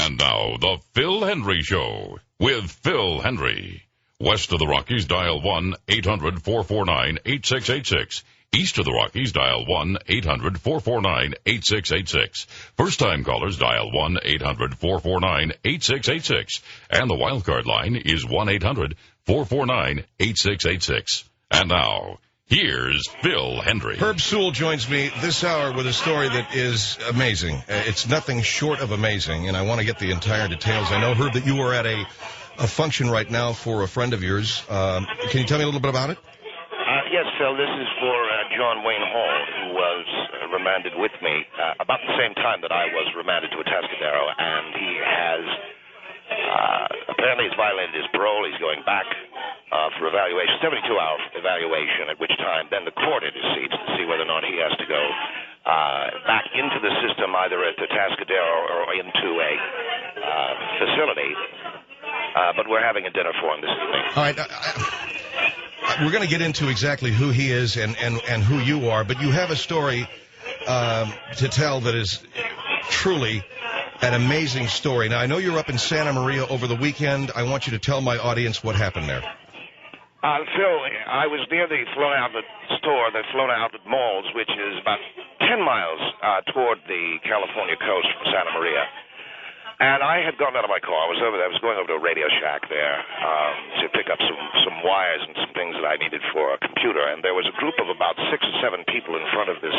And now, the Phil Hendrie Show with Phil Hendrie. West of the Rockies, dial 1-800-449-8686. East of the Rockies, dial 1-800-449-8686. First-time callers, dial 1-800-449-8686. And the wildcard line is 1-800-449-8686. And now, here's Phil Hendrie. Herb Sewell joins me this hour with a story that is amazing. It's nothing short of amazing, and I want to get the entire details. I know, Herb, that you are at a function right now for a friend of yours. Can you tell me a little bit about it? Yes, Phil. This is for John Wayne Hall, who was remanded with me about the same time that I was remanded to Atascadero, and he has apparently he's violated his parole. He's going back for evaluation, 72-hour evaluation, at which time then the court intercedes to see whether or not he has to go back into the system, either at Atascadero or into a facility. But we're having a dinner for him this evening. All right. We're going to get into exactly who he is and who you are, but you have a story to tell that is truly an amazing story. Now, I know you're up in Santa Maria over the weekend. I want you to tell my audience what happened there. Phil, I was near the Flona Outlet store, the Flona Outlet Malls, which is about 10 miles toward the California coast from Santa Maria. And I had gotten out of my car. I was going over to a Radio Shack there to pick up some wires and some things that I needed for a computer. And there was a group of about 6 or 7 people in front of this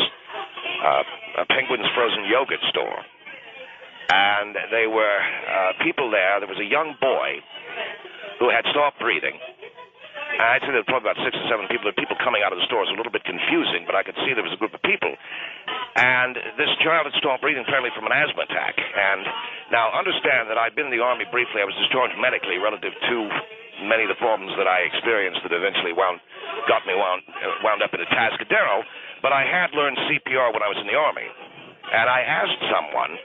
Penguin's Frozen Yogurt store. And they were people there. There was a young boy who had stopped breathing. And I'd say there were probably about 6 or 7 people. The people coming out of the store was a little bit confusing, but I could see there was a group of people. And this child had stopped breathing apparently from an asthma attack. And now understand that I'd been in the Army briefly. I was discharged medically relative to many of the problems that I experienced that eventually wound up in Atascadero. But I had learned CPR when I was in the Army. And I asked someone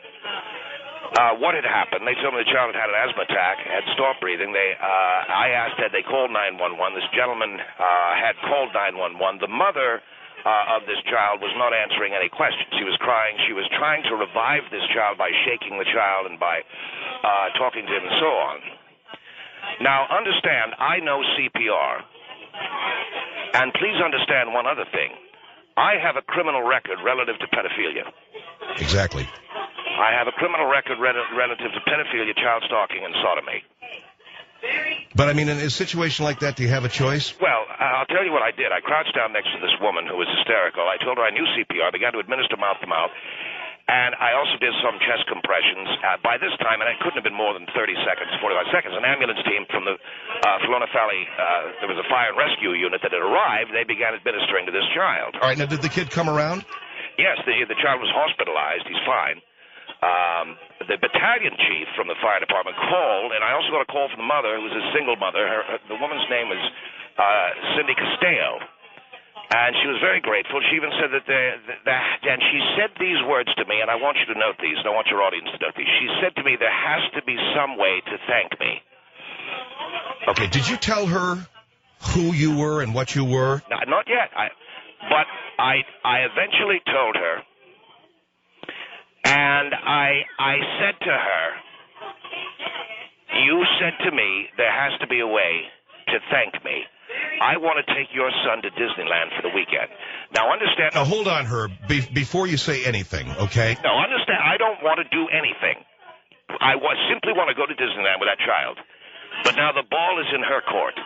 what had happened. They told me the child had an asthma attack, had stopped breathing. I asked, had they called 911? This gentleman had called 911. The mother of this child was not answering any questions. She was crying. She was trying to revive this child by shaking the child and by talking to him and so on. Now, understand, I know CPR. And please understand one other thing. I have a criminal record relative to pedophilia. Exactly. I have a criminal record relative to pedophilia, child stalking, and sodomy. But, I mean, in a situation like that, do you have a choice? Well, I'll tell you what I did. I crouched down next to this woman who was hysterical. I told her I knew CPR. I began to administer mouth-to-mouth. And I also did some chest compressions. By this time, and it couldn't have been more than 30 seconds, 45 seconds, an ambulance team from the Flona Valley, there was a fire and rescue unit that had arrived. They began administering to this child. All right, now, did the kid come around? Yes, the child was hospitalized. He's fine. The battalion chief from the fire department called, and I also got a call from the mother, who was a single mother. The woman's name was Cindy Castello, and she was very grateful. She even said and she said these words to me, and I want you to note these, and I want your audience to note these. She said to me, there has to be some way to thank me. Okay, did you tell her who you were and what you were? No, not yet, but I eventually told her. And I said to her, you said to me, there has to be a way to thank me. I want to take your son to Disneyland for the weekend. Now, understand... Now, hold on, Herb, before you say anything, okay? No, understand, I don't want to do anything. I simply want to go to Disneyland with that child. But now the ball is in her court.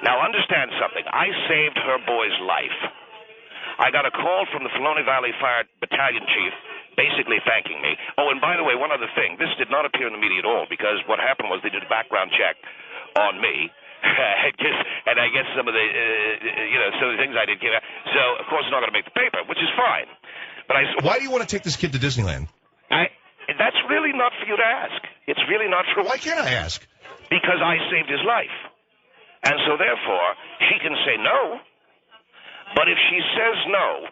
Now, understand something. I saved her boy's life. I got a call from the Flona Valley Fire Battalion Chief basically thanking me. Oh, and by the way, one other thing. This did not appear in the media at all because what happened was they did a background check on me. And I guess some of the, some of the things I did came out. So, of course, it's not going to make the paper, which is fine. But why do you want to take this kid to Disneyland? That's really not for you to ask. It's really not for... Why can't I ask? Because I saved his life. And so, therefore, she can say no. But if she says no,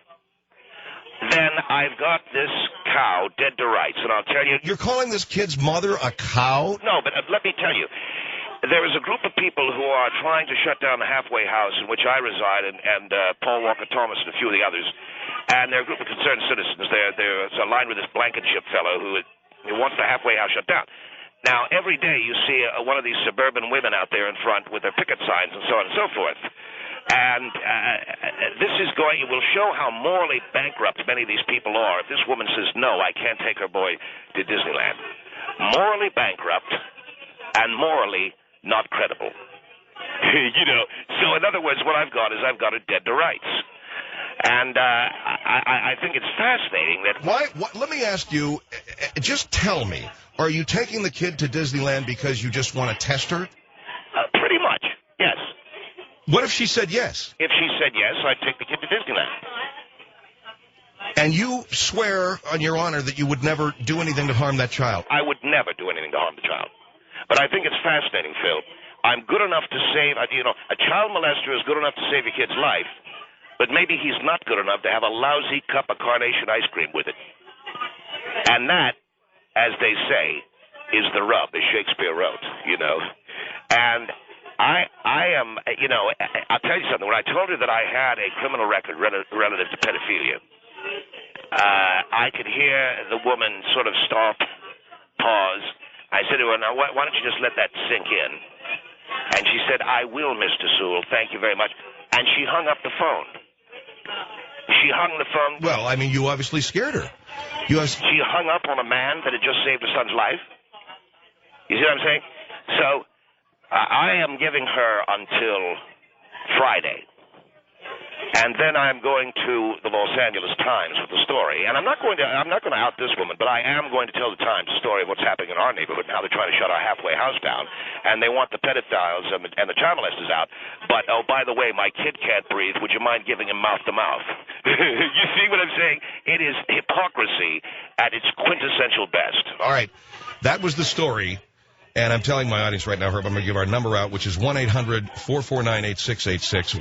then I've got this cow dead to rights, and I'll tell you... You're calling this kid's mother a cow? No, but let me tell you. There is a group of people who are trying to shut down the halfway house in which I reside, and Paul Walker Thomas and a few of the others. And they're a group of concerned citizens. There's a line with this Blankenship fellow who wants the halfway halfway house shut down. Now, every day you see one of these suburban women out there in front with their picket signs and so on and so forth. And this is going, it will show how morally bankrupt many of these people are. If this woman says, no, I can't take her boy to Disneyland. Morally bankrupt and morally not credible. You know, so in other words, what I've got is I've got her dead to rights. And I think it's fascinating that... Let me ask you, just tell me, are you taking the kid to Disneyland because you just want to test her? Pretty much, yes. What if she said yes? If she said yes, I'd take the kid to Disneyland. And you swear on your honor that you would never do anything to harm that child? I would never do anything to harm the child. But I think it's fascinating, Phil. I'm good enough to save, you know, a child molester is good enough to save your kid's life, but maybe he's not good enough to have a lousy cup of carnation ice cream with it. And that, as they say, is the rub, as Shakespeare wrote, you know. And I am, you know, I'll tell you something. When I told her that I had a criminal record relative to pedophilia, I could hear the woman sort of stop, pause. I said to her, now, why don't you just let that sink in? And she said, I will, Mr. Sewell. Thank you very much. And she hung up the phone. She hung the phone. Well, I mean, you obviously scared her. She hung up on a man that had just saved her son's life. You see what I'm saying? So I am giving her until Friday. And then I'm going to the Los Angeles Times with the story. And I'm not going to out this woman, but I am going to tell the Times the story of what's happening in our neighborhood and how they're trying to shut our halfway house down. And they want the pedophiles and the child molesters out. But, oh, by the way, my kid can't breathe. Would you mind giving him mouth-to-mouth? You see what I'm saying? It is hypocrisy at its quintessential best. All right. That was the story. And I'm telling my audience right now, Herb, I'm going to give our number out, which is 1-800-449-8686,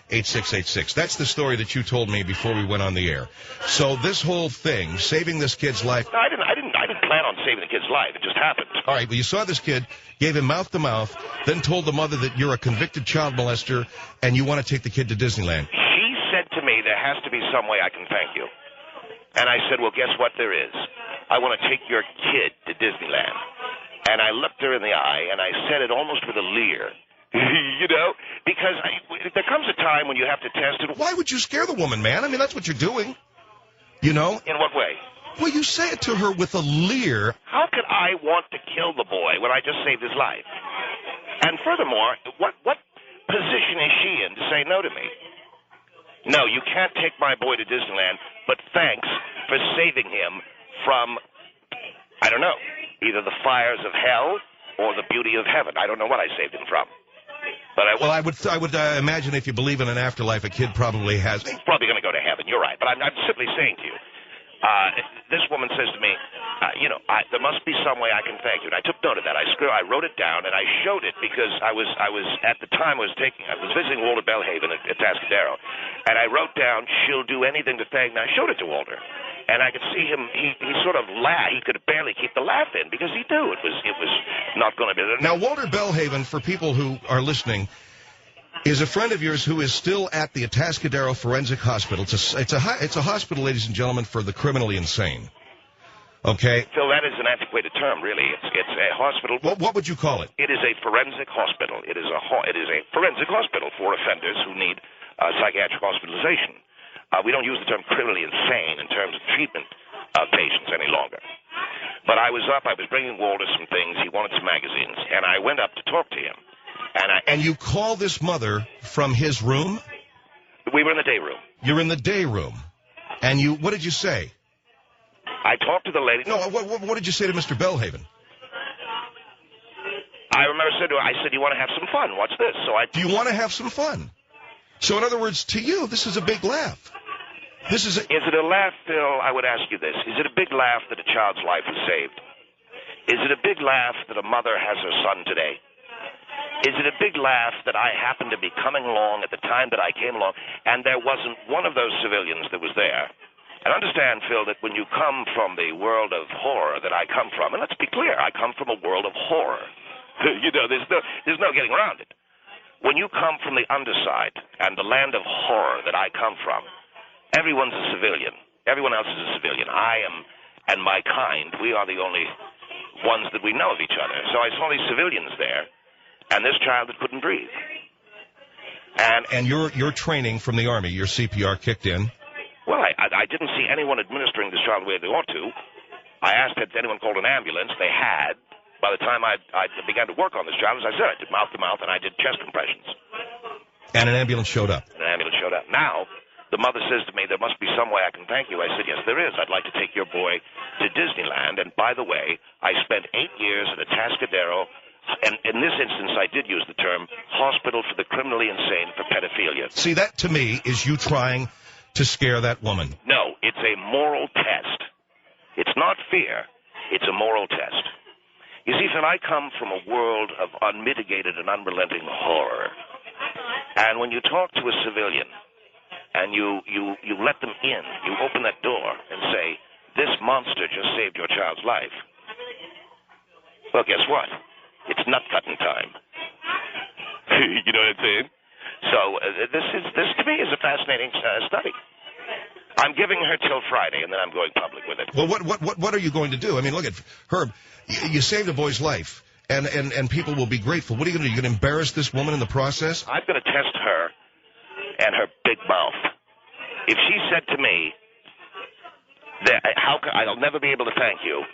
1-800-449-8686. That's the story that you told me before we went on the air. So this whole thing, saving this kid's life... No, I didn't plan on saving the kid's life. It just happened. All right, well, you saw this kid, gave him mouth-to-mouth, then told the mother that you're a convicted child molester and you want to take the kid to Disneyland. She said to me, there has to be some way I can thank you. And I said, well, guess what there is? I want to take your kid to Disneyland. And I looked her in the eye, and I said it almost with a leer. You know? Because there comes a time when you have to test it. Why would you scare the woman, man? I mean, that's what you're doing. You know? In what way? Well, you say it to her with a leer. How could I want to kill the boy when I just saved his life? And furthermore, what position is she in to say no to me? No, you can't take my boy to Disneyland, but thanks for saving him from, I don't know, either the fires of hell or the beauty of heaven. I don't know what I saved him from. But I would imagine if you believe in an afterlife, a kid probably has. He's probably going to go to heaven. You're right. But I'm simply saying to you, this woman says to me, there must be some way I can thank you. And I took note of that. I wrote it down, and I showed it because I was at the time I was visiting Walter Bellhaven at Atascadero, and I wrote down, she'll do anything to thank me. I showed it to Walter, and I could see him. He sort of laughed. He could barely keep the laugh in because he knew it was not going to be. Now, Walter Bellhaven, for people who are listening, is a friend of yours who is still at the Atascadero Forensic Hospital. It's a hospital, ladies and gentlemen, for the criminally insane. Okay. Phil, that is an antiquated term, really. It's a hospital. What would you call it? It is a forensic hospital. It is a forensic hospital for offenders who need psychiatric hospitalization. We don't use the term criminally insane in terms of treatment of patients any longer. But I was bringing Walter some things. He wanted some magazines, and I went up to talk to him. And you call this mother from his room? We were in the day room. You're in the day room. And what did you say? I talked to the lady. No, what did you say to Mr. Bellhaven? I remember saying to her, I said, you want to have some fun? What's this? Do you want to have some fun? So, in other words, to you, this is a big laugh. Is it a laugh, Phil? I would ask you this. Is it a big laugh that a child's life was saved? Is it a big laugh that a mother has her son today? Is it a big laugh that I happened to be coming along at the time that I came along, and there wasn't one of those civilians that was there? And understand, Phil, that when you come from the world of horror that I come from, and let's be clear, I come from a world of horror. There's no getting around it. When you come from the underside and the land of horror that I come from, everyone's a civilian. Everyone else is a civilian. I am and my kind, we are the only ones that we know of each other. So I saw these civilians there, and this child that couldn't breathe. And your training from the Army, your CPR kicked in? Well, I didn't see anyone administering this child the way they ought to. I asked had anyone called an ambulance. They had. By the time I began to work on this child, as I said, I did mouth-to-mouth, and I did chest compressions. And an ambulance showed up? And an ambulance showed up. Now, the mother says to me, there must be some way I can thank you. I said, yes, there is. I'd like to take your boy to Disneyland. And by the way, I spent 8 years at a Atascadero, and in this instance, I did use the term hospital for the criminally insane for pedophilia. See, that to me is you trying to scare that woman. No, it's a moral test. It's not fear. It's a moral test. You see, Phil, I come from a world of unmitigated and unrelenting horror. And when you talk to a civilian and you let them in, you open that door and say, this monster just saved your child's life. Well, guess what? It's nut-cutting time. You know what I'm saying? So this to me is a fascinating study. I'm giving her till Friday, and then I'm going public with it. Well, what are you going to do? I mean, look at Herb. You saved a boy's life, and people will be grateful. What are you going to do? You're going to embarrass this woman in the process? I'm going to test her and her big mouth. If she said to me, I'll never be able to thank you,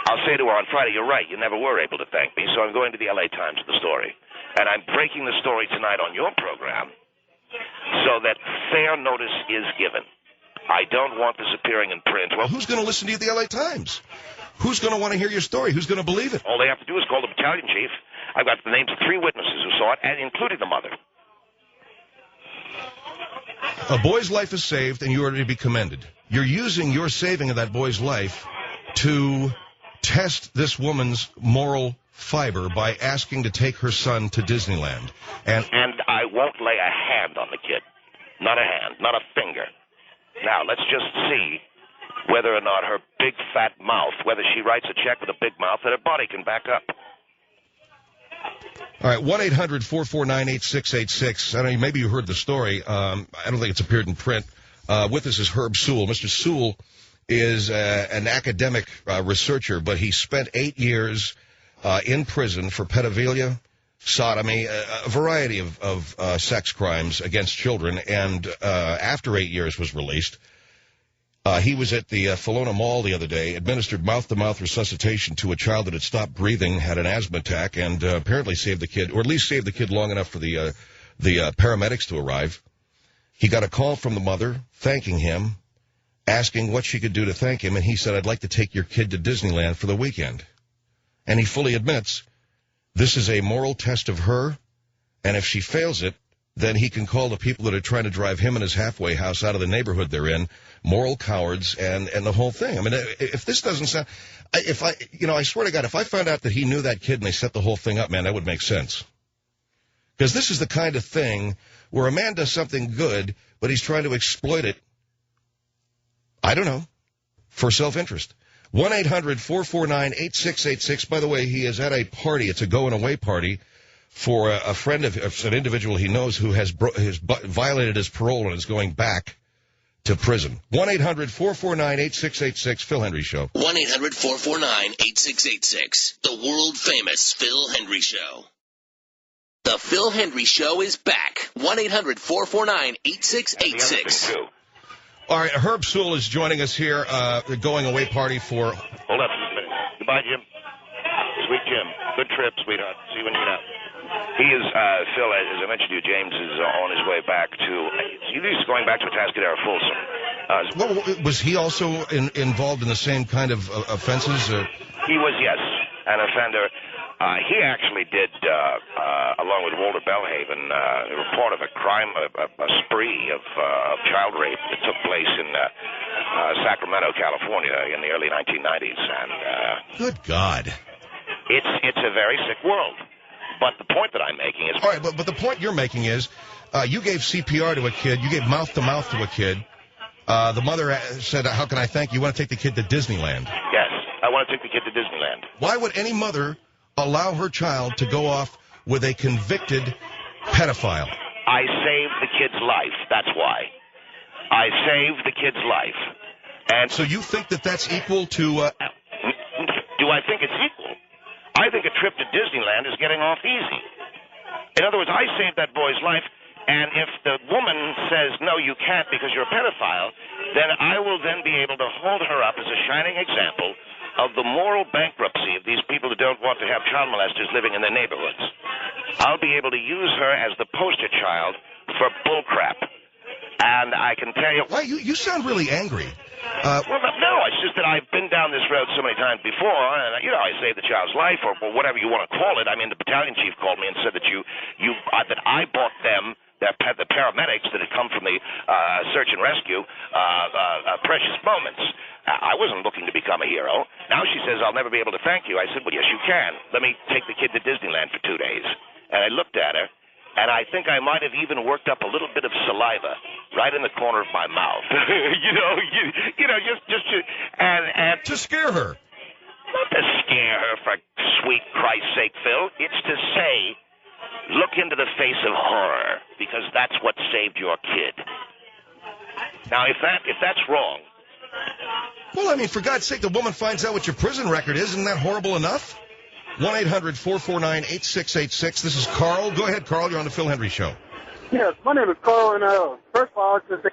I'll say to her on Friday, you're right, you never were able to thank me, so I'm going to the L.A. Times with the story. And I'm breaking the story tonight on your program so that fair notice is given. I don't want this appearing in print. Well, who's going to listen to you at the L.A. Times? Who's going to want to hear your story? Who's going to believe it? All they have to do is call the battalion chief. I've got the names of 3 witnesses who saw it, and including the mother. A boy's life is saved, and you are to be commended. You're using your saving of that boy's life to test this woman's moral fiber by asking to take her son to Disneyland. And I won't lay a hand on the kid. Not a hand, not a finger. Now, let's just see whether or not her big fat mouth, whether she writes a check with a big mouth that her body can back up. All right, 1-800-449-8686. I don't know, maybe you heard the story. I don't think it's appeared in print. With us is Herb Sewell. Mr. Sewell is an academic researcher, but he spent 8 years in prison for pedophilia, sodomy, a variety of sex crimes against children, and after 8 years was released. He was at the Kelowna Mall the other day, administered mouth-to-mouth resuscitation to a child that had stopped breathing, had an asthma attack, and apparently saved the kid, or at least saved the kid long enough for the paramedics to arrive. He got a call from the mother thanking him, asking what she could do to thank him, and he said, I'd like to take your kid to Disneyland for the weekend. And he fully admits this is a moral test of her, and if she fails it, then he can call the people that are trying to drive him and his halfway house out of the neighborhood they're in moral cowards and the whole thing. I mean, if this doesn't sound, I swear to God, if I found out that he knew that kid and they set the whole thing up, man, that would make sense. Because this is the kind of thing where a man does something good, but he's trying to exploit it, I don't know, for self-interest. 1-800-449-8686. By the way, he is at a party. It's a going-away party for a friend of an individual he knows who has violated his parole and is going back to prison. 1-800-449-8686, Phil Hendrie Show. 1-800-449-8686, the world-famous Phil Hendrie Show. The Phil Hendrie Show is back. 1-800-449-8686. All right, Herb Sewell is joining us here, the going-away party for... Hold up just a minute. Goodbye, Jim. Sweet Jim. Good trip, sweetheart. See you when you get out. He is, Phil, as I mentioned to you, James is on his way back to... He's going back to Atascadero Folsom. Was he also involved in the same kind of offenses? Or? He was, yes, an offender. He actually did, along with Walter Bellhaven, a report of a crime, a spree of child rape that took place in Sacramento, California in the early 1990s. And good God. It's a very sick world. But the point that I'm making is... All right, but the point you're making is you gave CPR to a kid, you gave mouth-to-mouth to a kid. The mother said, how can I thank you? You want to take the kid to Disneyland? Yes, I want to take the kid to Disneyland. Why would any mother allow her child to go off with a convicted pedophile? I saved the kid's life, that's why. I saved the kid's life. And so you think that that's equal to... Do I think it's equal? I think a trip to Disneyland is getting off easy. In other words, I saved that boy's life, and if the woman says, no, you can't because you're a pedophile, then I will then be able to hold her up as a shining example of the moral bankruptcy of these people who don't want to have child molesters living in their neighborhoods. I'll be able to use her as the poster child for bullcrap. And I can tell you... Why, you sound really angry. Well, no, it's just that I've been down this road so many times before, and, I saved the child's life, or whatever you want to call it. I mean, the battalion chief called me and said that that I bought them, the paramedics that had come from the search and rescue, precious moments. I wasn't looking to become a hero. Now she says, I'll never be able to thank you. I said, well, yes, you can. Let me take the kid to Disneyland for 2 days. And I looked at her, and I think I might have even worked up a little bit of saliva right in the corner of my mouth. And to scare her. Not to scare her, for sweet Christ's sake, Phil. It's to say, look into the face of horror, because that's what saved your kid. Now, if that's wrong... Well, I mean, for God's sake, the woman finds out what your prison record is. Isn't that horrible enough? 1-800-449-8686. This is Carl. Go ahead, Carl. You're on the Phil Hendrie Show. Yes, my name is Carl, and first of all, I just say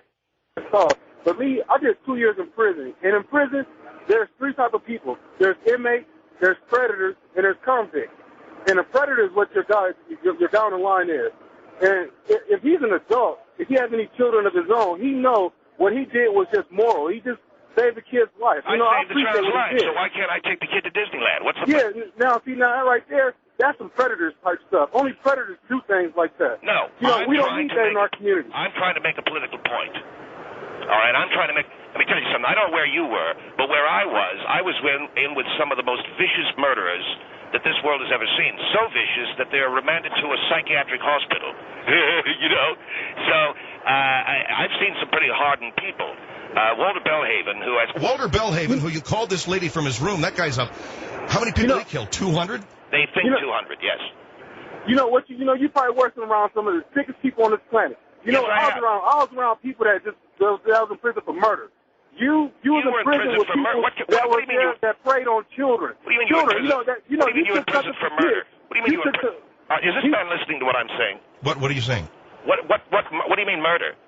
Carl. But me, I did 2 years in prison. And in prison, there's 3 types of people. There's inmates, there's predators, and there's convicts. And a predator is what your down the line is. And if he's an adult, if he has any children of his own, he knows what he did was just moral. He just saved the kid's life. I saved the child's life, so why can't I take the kid to Disneyland? What's the problem? Now right there, that's some predators type stuff. Only predators do things like that. No. We don't need that in our community. I'm trying to make a political point. All right, let me tell you something. I don't know where you were, but where I was in with some of the most vicious murderers that this world has ever seen. So vicious that they're remanded to a psychiatric hospital. So I've seen some pretty hardened people. Walter Bellhaven, Walter Bellhaven, who you called this lady from his room, that guy's up. How many people did he kill? 200? They think 200, yes. You probably working around some of the sickest people on this planet. I was around people that was in prison for murder. You was in prison with people that preyed on children. What do you mean children? You were in prison for murder? What do you mean you were in prison? Is this man listening to what I'm saying? What are you saying? What do you mean murder?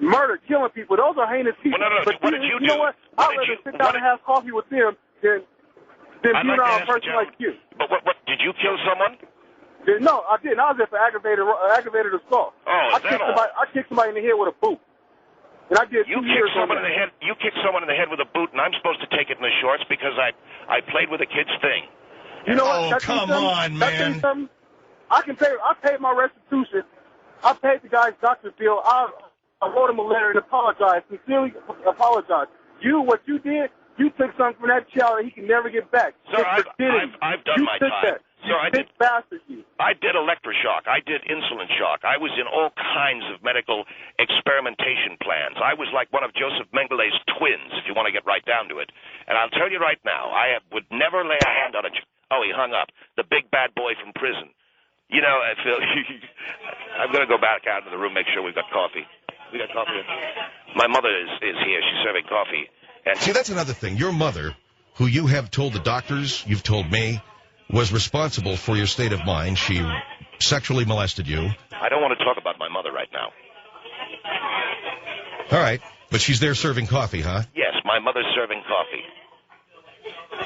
Murder, killing people. Those are heinous people. Well, no. What did you do? You know what? I'd rather sit down and have coffee with them than be around a person like you. But what? Did you kill someone? No, I didn't. I was there for aggravated assault. Oh, is that all? I kicked somebody in the head with a boot. And I did 2 years on that. You kicked someone in the head with a boot, and I'm supposed to take it in the shorts because I played with a kid's thing. You know what? Come on, man. I paid my restitution. I paid the guy's doctor's bill. I wrote him a letter and apologized, sincerely apologized. What you did, you took something from that child that he can never get back. Sir, I've done my time. Sir, I did electroshock. I did insulin shock. I was in all kinds of medical experimentation plans. I was like one of Joseph Mengelé's twins, if you want to get right down to it. And I'll tell you right now, I would never lay a hand on a... Oh, he hung up. The big bad boy from prison. Phil, I'm going to go back out into the room, make sure we've got coffee. We got coffee. My mother is here. She's serving coffee. And see, that's another thing. Your mother, who you have told the doctors, you've told me, was responsible for your state of mind. She sexually molested you. I don't want to talk about my mother right now. All right. But she's there serving coffee, huh? Yes, my mother's serving coffee.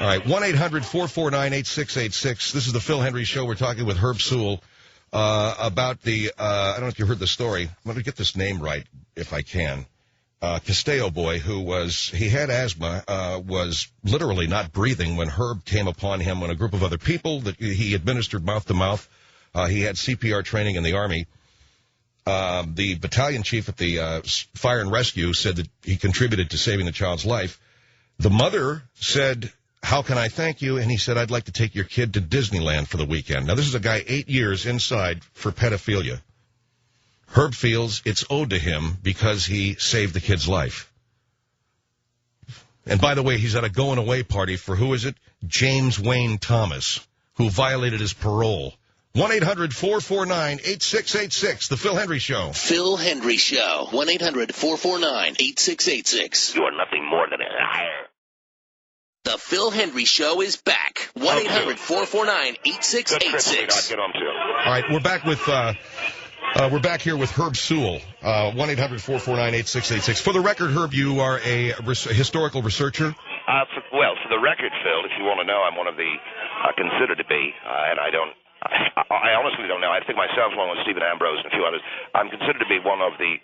All right. 1-800-449-8686. This is the Phil Hendrie Show. We're talking with Herb Sewell about the, I don't know if you heard the story. I'm going to get this name right if I can. Castello boy he had asthma, was literally not breathing when Herb came upon him when a group of other people that he administered mouth to mouth. He had CPR training in the Army. The battalion chief at the fire and rescue said that he contributed to saving the child's life. The mother said, how can I thank you? And he said, I'd like to take your kid to Disneyland for the weekend. Now, this is a guy 8 years inside for pedophilia. Herb feels it's owed to him because he saved the kid's life. And by the way, he's at a going-away party for, who is it? James Wayne Thomas, who violated his parole 1-800-449-8686, The Phil Hendrie Show. Phil Hendrie Show. 1-800-449-8686. You are nothing more than a liar. The Phil Hendrie Show is back. 1-800-449-8686. Get on to. All right, we're back with we're back here with Herb Sewell. 1-800-449-8686. For the record, Herb, you are a historical researcher. For the record, Phil, if you want to know, I'm one of the considered to be, and I honestly don't know. I think myself, along with Stephen Ambrose and a few others, I'm considered to be one of the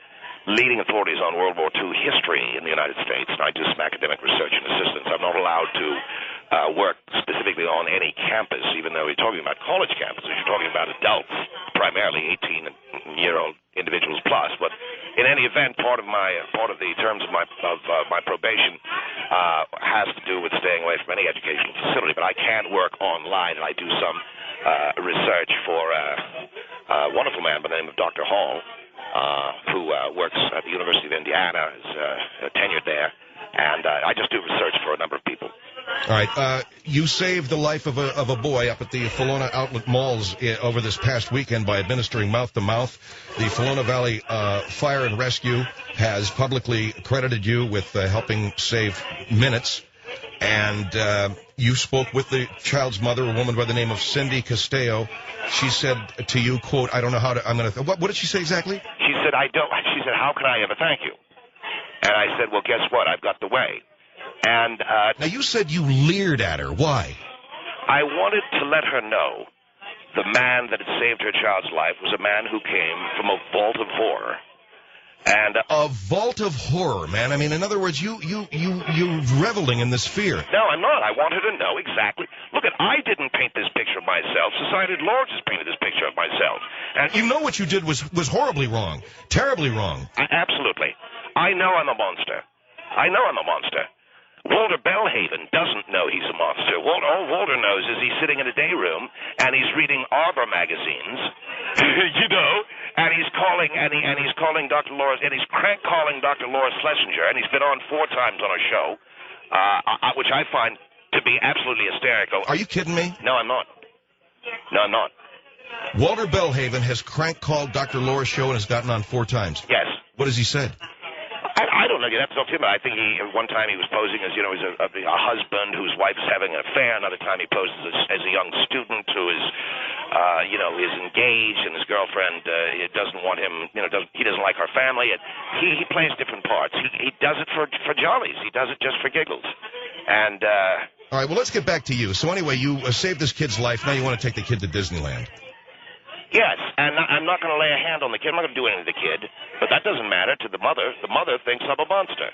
leading authorities on World War II history in the United States, and I do some academic research and assistance. I'm not allowed to work specifically on any campus, even though we're talking about college campuses. You're talking about adults, primarily 18-year-old individuals plus. But in any event, part of the terms of my probation has to do with staying away from any educational facility. But I can work online, and I do some research for a wonderful man by the name of Dr. Hall, who works at the University of Indiana, is tenured there, and I just do research for a number of people. All right, you saved the life of a boy up at the Felona Outlet Malls over this past weekend by administering mouth-to-mouth. The Felona Valley Fire and Rescue has publicly credited you with helping save minutes, and you spoke with the child's mother, a woman by the name of Cindy Castello. She said to you, quote, I don't know how to, what did she say exactly? She said, she said, how can I ever thank you? And I said, well, guess what? I've got the way. And now, you said you leered at her. Why? I wanted to let her know the man that had saved her child's life was a man who came from a vault of horror. And a vault of horror, man. I mean, in other words, you're reveling in this fear. No, I'm not. I want her to know exactly. Look, I didn't paint this picture of myself. Society at large has painted this picture of myself. And you know what you did was horribly wrong, terribly wrong. Absolutely. I know I'm a monster. Walter Bellhaven doesn't know he's a monster. All Walter knows is he's sitting in a day room and he's reading Arbor magazines, and he's calling Dr. Laura, and he's crank calling Dr. Laura Schlesinger, and he's been on 4 times on our show, which I find to be absolutely hysterical. Are you kidding me? No, I'm not. Walter Bellhaven has crank called Dr. Laura's show and has gotten on 4 times. Yes. What has he said? I don't know. That's up to him. I think one time he was posing as, as a husband whose wife is having an affair. Another time he poses as a young student who is, is engaged, and his girlfriend doesn't want him. He doesn't like her family. And he plays different parts. He does it for jollies. He does it just for giggles. And all right. Well, let's get back to you. So anyway, you saved this kid's life. Now you want to take the kid to Disneyland. Yes, and I'm not going to lay a hand on the kid. I'm not going to do anything to the kid. But that doesn't matter to the mother. The mother thinks I'm a monster.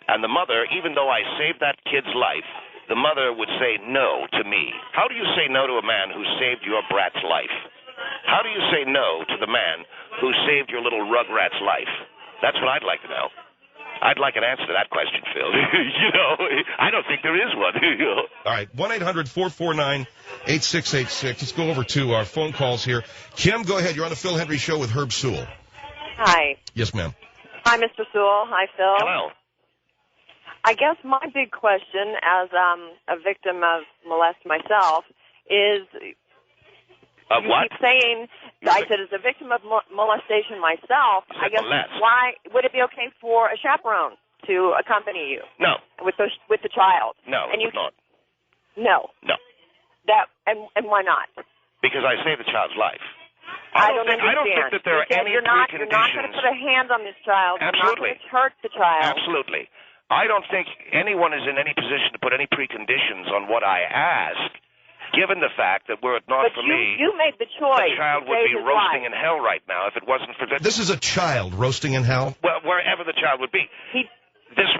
And the mother, even though I saved that kid's life, the mother would say no to me. How do you say no to a man who saved your brat's life? How do you say no to the man who saved your little rugrat's life? That's what I'd like to know. I'd like an answer to that question, Phil. I don't think there is one. All right, 1-800-449-8686. Let's go over to our phone calls here. Kim, go ahead. You're on the Phil Hendrie Show with Herb Sewell. Hi. Yes, ma'am. Hi, Mr. Sewell. Hi, Phil. Hello. I guess my big question as a victim of molest myself is... Of what? You keep saying, I said, as a victim of molestation myself, I guess, why would it be okay for a chaperone to accompany you? No. With the child? No, and it's not. No. No. And why not? Because I saved the child's life. I don't understand. I don't think that there are any preconditions. You're not going to put a hand on this child. Absolutely. You're not going to hurt the child. Absolutely. I don't think anyone is in any position to put any preconditions on what I ask. Given the fact that were it not for me, you made the choice. The child would be roasting in hell right now if it wasn't for this. This is a child roasting in hell? Well, wherever the child would be. A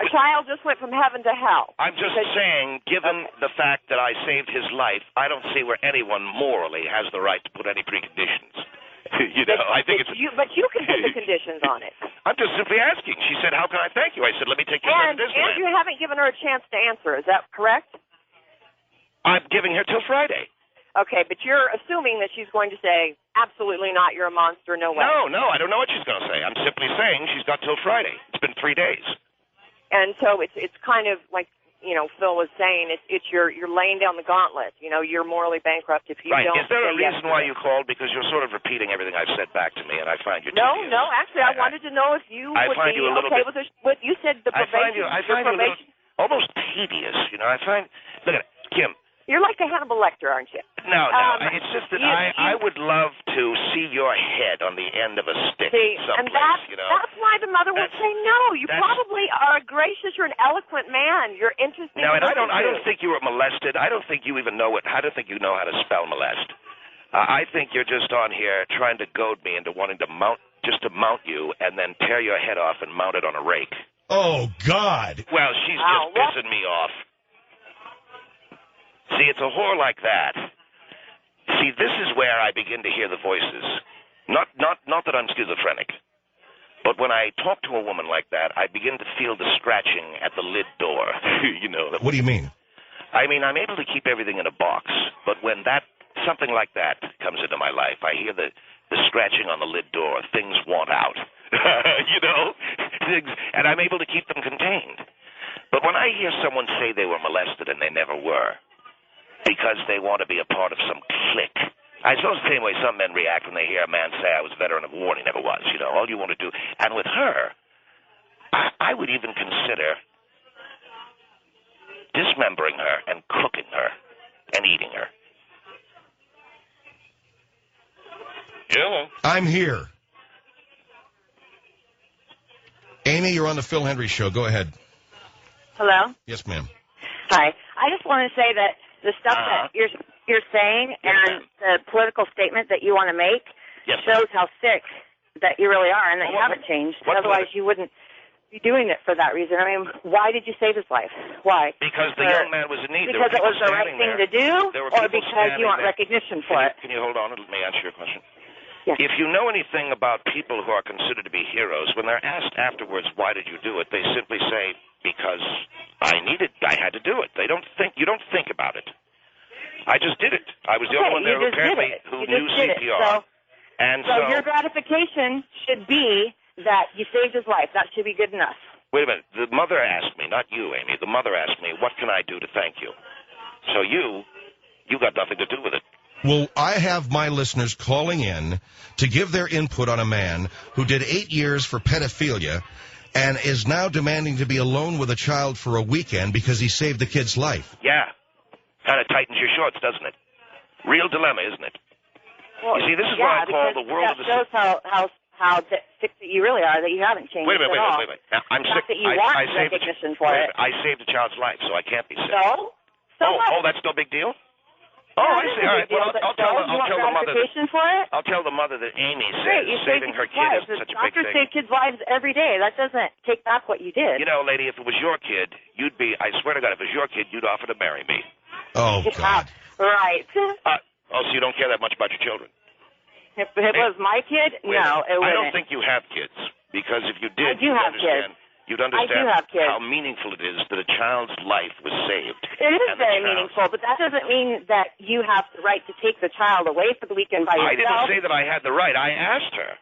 child just went from heaven to hell. I'm just saying, given the fact that I saved his life, I don't see where anyone morally has the right to put any preconditions. I think it's... But you can put the conditions on it. I'm just simply asking. She said, how can I thank you? I said, let me take you to Disneyland. And you haven't given her a chance to answer. Is that correct? I'm giving her till Friday. Okay, but you're assuming that she's going to say, absolutely not, you're a monster, no way. No, I don't know what she's going to say. I'm simply saying she's got till Friday. It's been 3 days. And so it's kind of like Phil was saying, it's you're laying down the gauntlet. You're morally bankrupt if you don't. Is there a reason why you you called? Because you're sort of repeating everything I've said back to me, and I find you No, tedious. actually, I wanted to know if you would find be you a little okay bit, with what you said. The probation. I find you a little, almost tedious. I find. Look at it, Kim. You're like a Hannibal Lecter, aren't you? No. It's just that I would love to see your head on the end of a stick someplace. And that's why the mother would say no. You probably are a gracious, you're an eloquent man. You're interesting. No, and I don't think you were molested. I don't think you even know it. I don't think you know how to spell molest. I think you're just on here trying to goad me into wanting to mount you and then tear your head off and mount it on a rake. Oh, God. Well, she's just pissing me off. See, it's a whore like that. See, this is where I begin to hear the voices. Not that I'm schizophrenic, but when I talk to a woman like that, I begin to feel the scratching at the lid door. What do you mean? I mean, I'm able to keep everything in a box, but when something like that comes into my life, I hear the scratching on the lid door. Things want out. And I'm able to keep them contained. But when I hear someone say they were molested and they never were, because they want to be a part of some clique. I suppose the same way some men react when they hear a man say, I was a veteran of war, and he never was. All you want to do. And with her, I would even consider dismembering her and cooking her and eating her. Yeah. I'm here. Amy, you're on the Phil Hendrie Show. Go ahead. Hello? Yes, ma'am. Hi. I just want to say that the stuff that you're saying and the political statement that you want to make shows how sick that you really are and that you haven't changed. Otherwise, you wouldn't be doing it for that reason. I mean, why did you save his life? Why? Because the young man was in need. Because it was the right thing to do, or because you want recognition for it? Can you hold on? Let me answer your question. Yes. If you know anything about people who are considered to be heroes, when they're asked afterwards, why did you do it, they simply say, because I had to do it. You don't think about it. I just did it. I was the only one there who knew CPR. So your gratification should be that you saved his life. That should be good enough. Wait a minute. The mother asked me, not you, Amy. The mother asked me, what can I do to thank you? So you got nothing to do with it. Well, I have my listeners calling in to give their input on a man who did 8 years for pedophilia and is now demanding to be alone with a child for a weekend because he saved the kid's life. Yeah. Kind of tightens your shorts, doesn't it? Real dilemma, isn't it? Well, you see, this is what I call the world of the... That shows how sick that you really are, that you haven't changed Wait a minute. Now, I'm sick. That you want recognition for it. I saved a child's life, so I can't be sick. So what? That's no big deal? Oh, I see. All right. Well, I'll tell the mother. I'll tell the mother that Amy says saving her kid is such a big thing. Doctors save kids' lives every day. That doesn't take back what you did. Lady, if it was your kid, you'd be. I swear to God, if it was your kid, you'd offer to marry me. Oh God. Right. So you don't care that much about your children? If it was my kid, no, it wouldn't. I don't think you have kids because if you did, I do have kids. You'd understand I do have kids. how meaningful it is that a child's life was saved. It is very meaningful, but that doesn't mean that you have the right to take the child away for the weekend by yourself. I didn't say that I had the right. I asked her.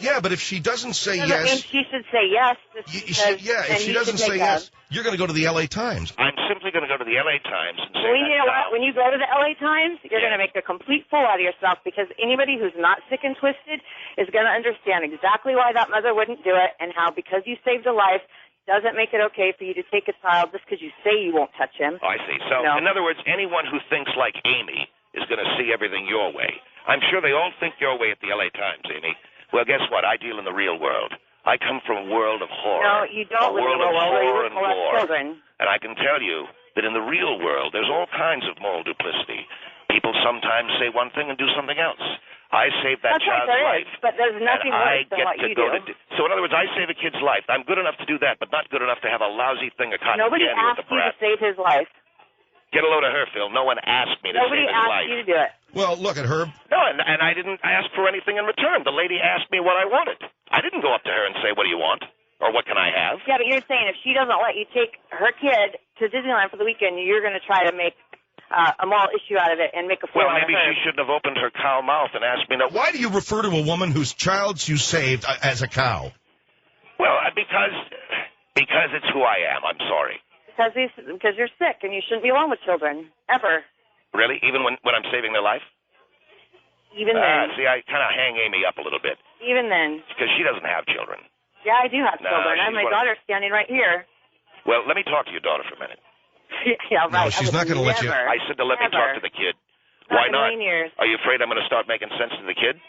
Yeah, but if she doesn't say yes... That means she should say yes. If she doesn't say yes, you're going to go to the L.A. Times. I'm simply going to go to the L.A. Times and say you know what? When you go to the L.A. Times, you're going to make a complete fool out of yourself because anybody who's not sick and twisted is going to understand exactly why that mother wouldn't do it and how because you saved a life doesn't make it okay for you to take a child just because you say you won't touch him. Oh, I see. So, in other words, anyone who thinks like Amy is going to see everything your way. I'm sure they all think your way at the L.A. Times, Amy. Well, guess what? I deal in the real world. I come from a world of horror. No, you don't live in a world where you molest children. And I can tell you that in the real world, there's all kinds of moral duplicity. People sometimes say one thing and do something else. I saved that child's life. But there's nothing worse than what you do. So in other words, I save a kid's life. I'm good enough to do that, but not good enough to have a lousy thing of cotton candy with the brat. Nobody asked you to save his life. Get a load of her, Phil. No one asked me to save his life. Nobody asked you to do it. Well, look at her. No, and I didn't ask for anything in return. The lady asked me what I wanted. I didn't go up to her and say, what do you want? Or what can I have? Yeah, but you're saying if she doesn't let you take her kid to Disneyland for the weekend, you're going to try to make a moral issue out of it and make a fool out of her. Well, maybe she shouldn't have opened her cow mouth and asked me. Why do you refer to a woman whose child you saved as a cow? Well, because it's who I am. I'm sorry. because you're sick and you shouldn't be alone with children, ever. Really? Even when I'm saving their life? Even then. See, I kind of hang Amy up a little bit. Even then. Because she doesn't have children. Yeah, I do have children. I have my daughter standing right here. Well, let me talk to your daughter for a minute. Yeah, right. No, she's not going to let you. I said to let me talk to the kid. Why not? Are you afraid I'm going to start making sense to the kid?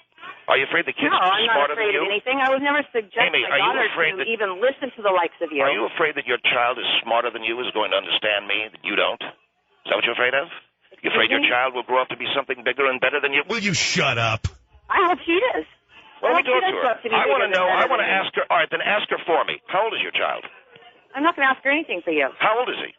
Are you afraid the kid's smarter than you? No, I'm not afraid of anything. I would never suggest Amy, my daughter to even listen to the likes of you. Are you afraid that your child is smarter than you, is going to understand me, that you don't? Is that what you're afraid of? You afraid your child will grow up to be something bigger and better than you? Will you shut up? I hope she is. Well, let me talk to her. I want to know. I want to ask her. All right, then ask her for me. How old is your child? I'm not going to ask her anything for you. How old is he?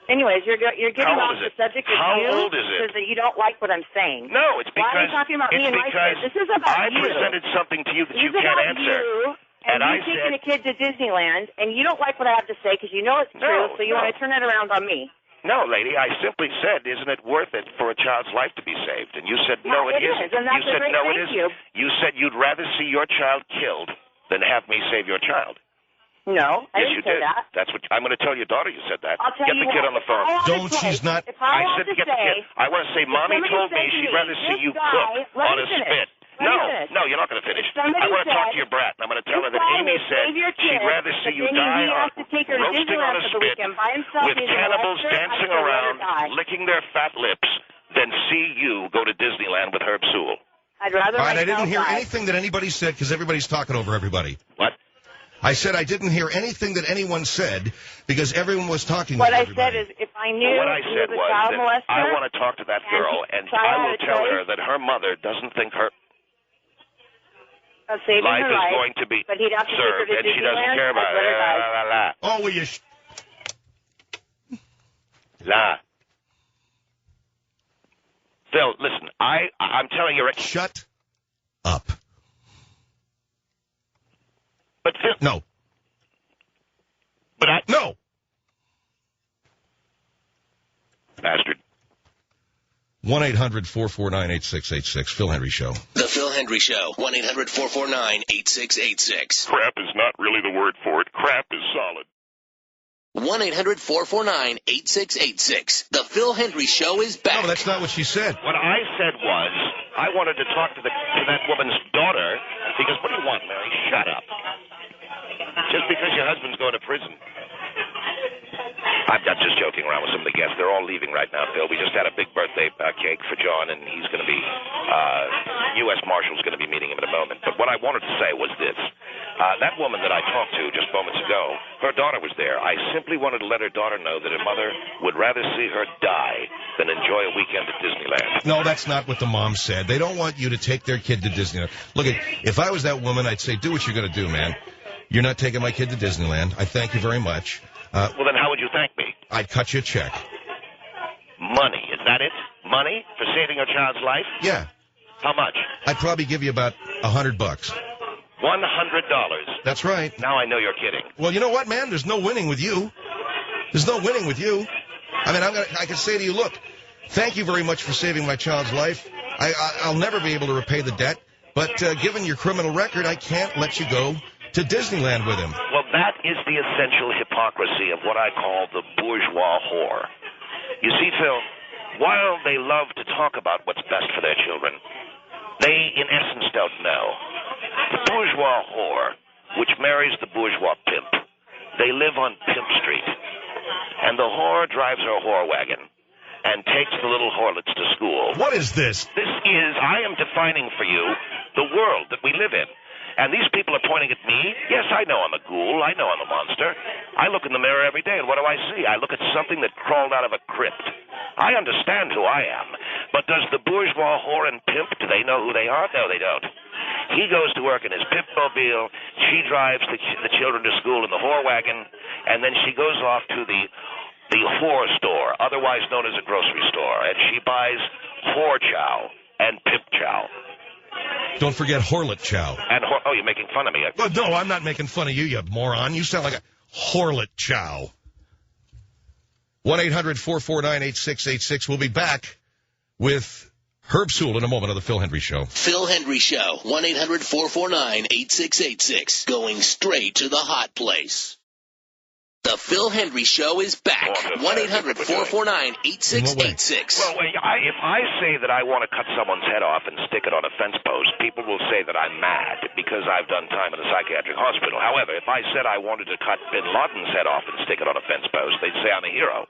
Anyways, you're getting off the subject of How you old is it? because you don't like what I'm saying. No, it's because why are you talking about me and my kid? This is about I you. presented something to you that you This is can't about answer. You, and I you're taking a kid to Disneyland, and you don't like what I have to say because you know it's true, so you want to turn it around on me. No, lady, I simply said, isn't it worth it for a child's life to be saved? And you said, no, it isn't. And that's you said, no, it isn't. You said you'd rather see your child killed than have me save your child. No, I didn't say that. That's what I'm going to tell your daughter. You said that. I'll tell get you the kid on the phone. Don't. She's not. I said to get the kid. I want to say, Mommy told me she'd rather see you cook on a spit. No, you're not going to finish. I want to talk to your brat, and I'm going to tell her that Amy said she'd rather see you die roasting on a spit with cannibals dancing around, licking their fat lips, than see you go to Disneyland with Herb Sewell. I'd rather. All right, I didn't hear anything that anybody said because everybody's talking over everybody. What? I said I didn't hear anything that anyone said because everyone was talking over everybody. What I said is if I knew what I said was was child that molester, I want to talk to that girl, and I will tell her that her mother doesn't think her life is going to be but he'd have to served, take her to and she doesn't care about it. Oh, will you... Phil, listen, I'm telling you... Shut up. But Phil... No. But No! Bastard. 1-800-449-8686. Phil Hendrie Show. The Phil Hendrie Show. 1-800-449-8686. Crap is not really the word for it. Crap is solid. 1-800-449-8686. The Phil Hendrie Show is back. No, that's not what she said. What I said was, I wanted to talk to that woman's daughter, because what do you want, Mary? Shut up. Just because your husband's going to prison. I'm just joking around with some of the guests. They're all leaving right now, Phil. We just had a big birthday cake for John, and he's going to be, U.S. Marshal's going to be meeting him in a moment. But what I wanted to say was this. That woman that I talked to just moments ago, her daughter was there. I simply wanted to let her daughter know that her mother would rather see her die than enjoy a weekend at Disneyland. No, that's not what the mom said. They don't want you to take their kid to Disneyland. Look, if I was that woman, I'd say, do what you're going to do, man. You're not taking my kid to Disneyland. I thank you very much. Well, then how would you thank me? I'd cut you a check. Money, is that it? Money for saving your child's life? Yeah. How much? I'd probably give you about $100. $100. That's right. Now I know you're kidding. Well, you know what, man? There's no winning with you. There's no winning with you. I mean, I can say to you, look, thank you very much for saving my child's life. I'll never be able to repay the debt, but given your criminal record, I can't let you go to Disneyland with him. Well, that is the essential hypocrisy of what I call the bourgeois whore. You see, Phil, while they love to talk about what's best for their children, they, in essence, don't know. The bourgeois whore, which marries the bourgeois pimp, they live on Pimp Street. And the whore drives her whore wagon and takes the little whorelets to school. What is this? I am defining for you the world that we live in. And these people are pointing at me. Yes, I know I'm a ghoul. I know I'm a monster. I look in the mirror every day, and what do I see? I look at something that crawled out of a crypt. I understand who I am. But does the bourgeois whore and pimp, do they know who they are? No, they don't. He goes to work in his pimp-mobile. She drives the children to school in the whore wagon, and then she goes off to the whore store, otherwise known as a grocery store, and she buys whore chow and pimp chow. Don't forget Horlet Chow. And oh, you're making fun of me. Well, no, I'm not making fun of you, you moron. You sound like a Horlet Chow. 1-800-449-8686. We'll be back with Herb Sewell in a moment on the Phil Hendrie Show. Phil Hendrie Show. 1-800-449-8686. Going straight to the hot place. The Phil Hendrie Show is back. 1-800-449-8686. Well, if I say that I want to cut someone's head off and stick it on a fence post, people will say that I'm mad because I've done time in a psychiatric hospital. However, if I said I wanted to cut Bin Laden's head off and stick it on a fence post, they'd say I'm a hero.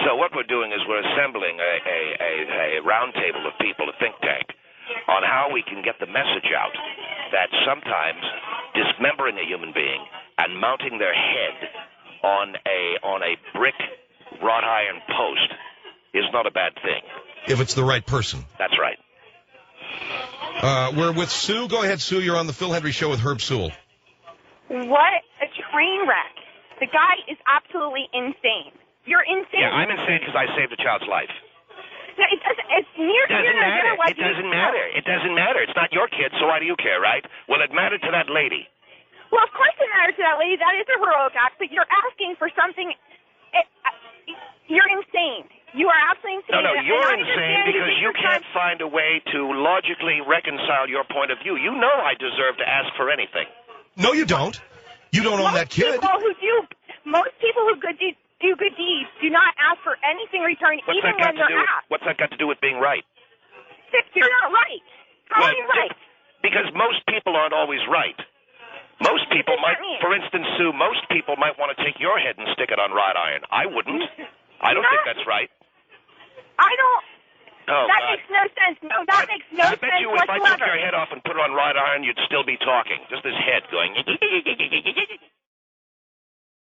So what we're doing is we're assembling a round table of people, a think tank, on how we can get the message out that sometimes dismembering a human being and mounting their head on a brick wrought iron post is not a bad thing. If it's the right person. That's right. We're with Sue. Go ahead, Sue. You're on the Phil Hendrie Show with Herb Sewell. What a train wreck. The guy is absolutely insane. You're insane. Yeah, I'm insane because I saved a child's life. No, it doesn't. It's near. It doesn't matter. It doesn't matter. It doesn't matter. It's not your kid, so why do you care, right? Well, it mattered to that lady. Well, of course it matters to that lady. That is a heroic act, but you're asking for something. You're insane. You are absolutely insane. No, you're insane because you can't find a way to logically reconcile your point of view. You know I deserve to ask for anything. No, you don't. You don't own that kid. Most people who do good deeds do not ask for anything in return, even when they're asked. What's that got to do with being right? You're not right. How are you right? Because most people aren't always right. Most people might, for instance, Sue, most people might want to take your head and stick it on wrought iron. I wouldn't. I don't think that's right. I don't. Oh, that makes no sense. No, that makes no sense whatsoever. I bet you if I took your head off and put it on wrought iron, you'd still be talking. Just this head going.